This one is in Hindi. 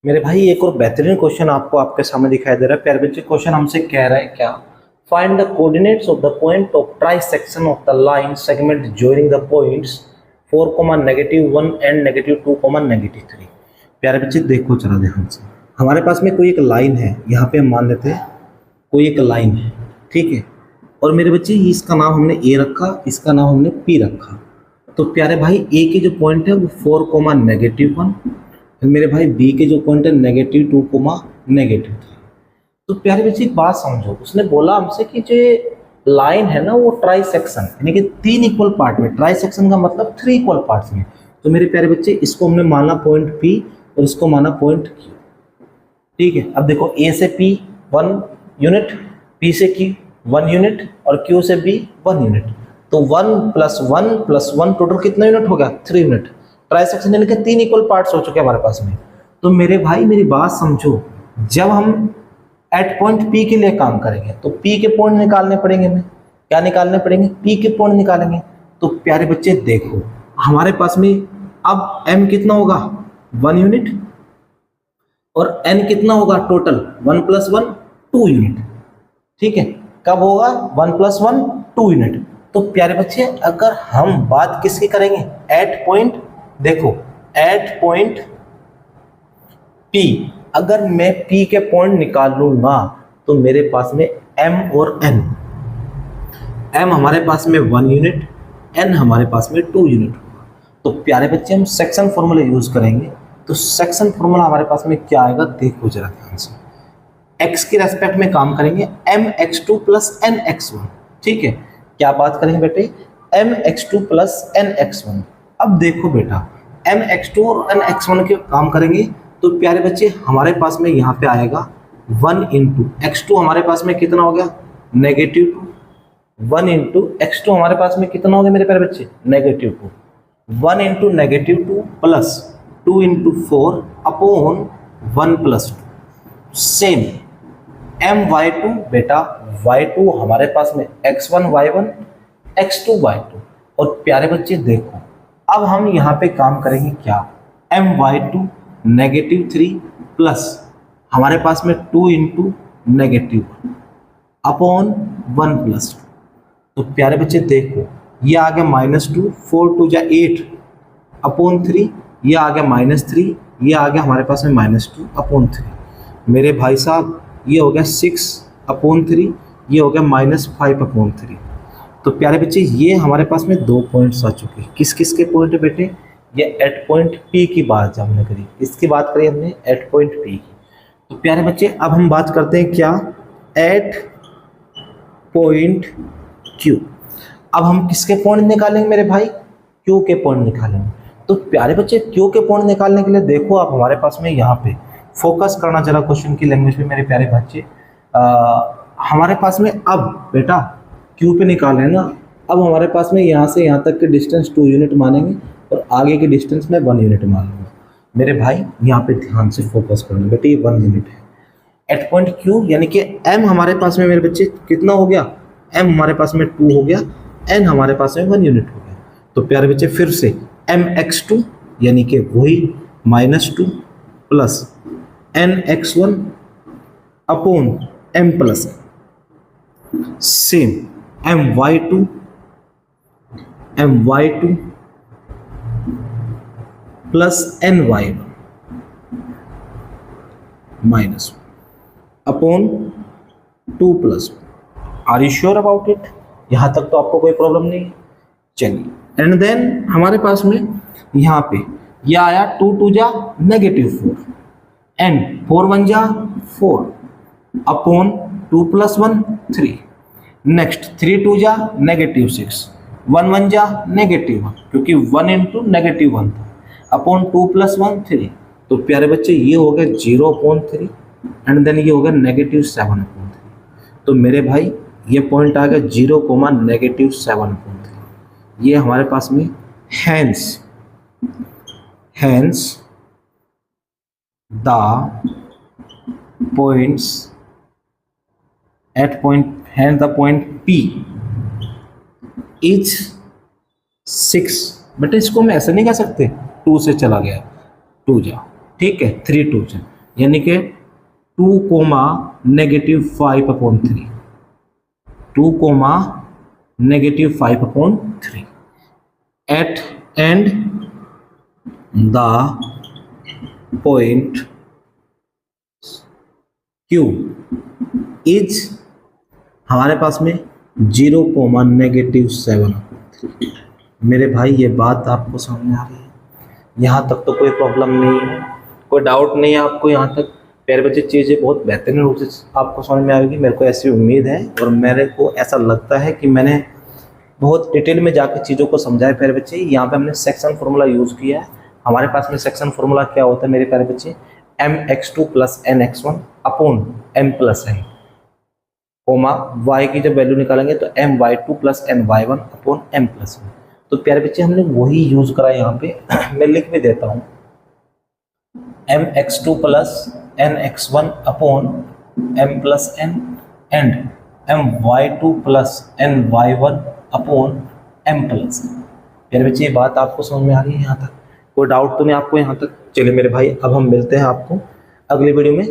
मेरे भाई एक और बेहतरीन क्वेश्चन आपको आपके सामने दिखाई दे रहा है। प्यारे बच्चे क्वेश्चन हमसे कह रहा है क्या, find the coordinates of the point of try section of the line segment joining the points 4,-1 and -2,-3। प्यारे बच्चे देखो जरा ध्यान से, हमारे पास में कोई एक लाइन है, यहाँ पे हम मान लेते हैं कोई एक लाइन है, ठीक है। और मेरे बच्चे इसका नाम हमने ए रखा, इसका नाम हमने पी रखा। तो प्यारे भाई ए के जो पॉइंट है वो 4,-1, मेरे भाई बी के जो पॉइंट है -2,-3। तो प्यारे बच्चे एक बात समझो, उसने बोला हमसे कि जो लाइन है ना वो ट्राई सेक्शन यानी कि 3 इक्वल पार्ट में, ट्राई सेक्शन का मतलब 3 इक्वल पार्ट्स में। तो मेरे प्यारे बच्चे इसको हमने माना पॉइंट पी और इसको माना पॉइंट क्यू, ठीक है। अब देखो ए से पी 1 यूनिट, पी से क्यू 1 यूनिट और क्यू से बी 1 यूनिट। तो 1 + 1 + 1 टोटल कितना यूनिट हो गया? 3 यूनिट। ट्राई सेक्शन यानी कि 3 इक्वल पार्ट्स हो चुके हैं हमारे पास में। तो मेरे भाई मेरी बात समझो, जब हम एट पॉइंट पी के लिए काम करेंगे तो पी के पॉइंट निकालने पड़ेंगे हमें। क्या निकालने पड़ेंगे? पी के पॉइंट निकालेंगे। तो प्यारे बच्चे देखो हमारे पास में अब एम कितना होगा? 1 यूनिट और एन कितना होगा टोटल? 1 + 1 2 यूनिट, ठीक है। कब होगा? 1 + 1 2 यूनिट। तो प्यारे बच्चे अगर हम बात किसकी करेंगे? एट पॉइंट, देखो एट पॉइंट P, अगर मैं P के पॉइंट निकाल लूंगा तो मेरे पास में M और N, M हमारे पास में 1 यूनिट, N हमारे पास में 2 यूनिट होगा। तो प्यारे बच्चे हम सेक्शन फॉर्मूला यूज करेंगे। तो सेक्शन फॉर्मूला हमारे पास में क्या आएगा देखो जरा ध्यान से। x के रेस्पेक्ट में काम करेंगे mx2 + nx1, ठीक है। क्या बात करेंगे बेटे? mx2 + nx1। अब देखो बेटा mx2 और nx1 के काम करेंगे तो प्यारे बच्चे हमारे पास में यहाँ पे आएगा 1 × x2 हमारे पास में कितना हो गया? -2। 1 × x2 हमारे पास में कितना हो गया मेरे प्यारे बच्चे? -2। 1 × -2 + 2 × 4 अपॉन 1 + 2 सेम my2 बेटा y2 हमारे पास में x1 y1 x2 y2। और प्यारे बच्चे देखो अब हम यहाँ पे काम करेंगे क्या? my2 -3 प्लस हमारे पास में 2 × -1 अपॉन 1 + 2। तो प्यारे बच्चे देखो ये आ गया -2, 4 × 2 = 8 अपॉन 3, ये आ गया -3, ये आ गया हमारे पास में -2 अपॉन 3। मेरे भाई साहब ये हो गया 6 अपॉन 3, ये हो गया -5 अपॉन 3। तो प्यारे बच्चे ये हमारे पास में 2 पॉइंट्स आ चुके हैं। किस किस के पॉइंट है बेटे? ये एट पॉइंट पी की बात जब हमने करी, इसकी बात करी हमने एट पॉइंट पी की। तो प्यारे बच्चे अब हम बात करते हैं क्या? At point Q. अब हम किसके पॉइंट निकालेंगे मेरे भाई? क्यू के पॉइंट निकालेंगे। तो प्यारे बच्चे क्यू के पॉइंट निकालने के लिए देखो आप हमारे पास में यहाँ पे फोकस करना जरा क्वेश्चन की लैंग्वेज में मेरे प्यारे बच्चे। हमारे पास में अब बेटा क्यू पे निकाल रहे हैं ना, अब हमारे पास में यहाँ से यहाँ तक के डिस्टेंस 2 यूनिट मानेंगे और आगे के डिस्टेंस में 1 यूनिट मान लूँगा। मेरे भाई यहाँ पे ध्यान से फोकस करना बेटे, ये 1 यूनिट है एट पॉइंट क्यू, यानी कि m हमारे पास में मेरे बच्चे कितना हो गया? m हमारे पास में 2 हो गया, n हमारे पास में 1 यूनिट हो गया। तो प्यारे बच्चे फिर से mx2 यानी कि वही -2 plus nx1 upon m plus same my2 plus ny1 minus upon 2 + 1। Are you sure about it? यहाँ तक तो आपको कोई प्रॉब्लम नहीं है। चलिए एंड देन हमारे पास में यहाँ पे ये आया 2 × 2 = -4 एंड 4 × 1 = 4 अपॉन 2 + 1 3। नेक्स्ट 3 × 2 = -6, 1 × 1 = -1 क्योंकि 1 × -1 था अपॉन 2 + 1 3। तो प्यारे बच्चे ये हो गया 0/3 एंड देन ये हो गया -7/3। तो मेरे भाई ये पॉइंट आ गया 0,-7/3। ये हमारे पास में hence the points at point hence the point P is 6। बेटा इसको हम ऐसे नहीं कह सकते 2 से चला गया 2 जा, ठीक है, 3 2 से, यानी कि 2 comma negative 5/3, 2 comma negative 5/3 at and the point Q is, हमारे पास में 0 कोमा नेगेटिव 7। मेरे भाई ये बात आपको समझ में आ रही है? यहाँ तक तो कोई प्रॉब्लम नहीं है, कोई डाउट नहीं है आपको यहाँ तक? प्यारे बच्चे, चीज़ें बहुत बेहतरीन रूप से आपको समझ में आएगी, मेरे को ऐसी उम्मीद है और मेरे को ऐसा लगता है कि मैंने बहुत डिटेल में जाकर चीज़ों को समझाया। प्यारे बच्चे, यहाँ पे हमने सेक्शन फार्मूला यूज़ किया है। हमारे पास में सेक्शन फार्मूला क्या होता है मेरे प्यारे बच्चे? mx2 plus nx1 upon m plus n, comma y की जब वैल्यू निकालेंगे तो my2 plus ny1 upon m plus n। तो प्यारे बच्चे, हमने वही यूज़ करा यहाँ पे। मैं लिख भी देता हूँ, mx2 plus nx1 upon m plus n and my2 plus ny1 upon m plus n। प्यारे बच्चे, ये बात आपको समझ में आ रही है यहाँ तक? कोई डाउट तो नहीं आपको यहाँ तक? चलिए मेरे भाई, अब हम मिलते हैं आपको अगली वीडियो में।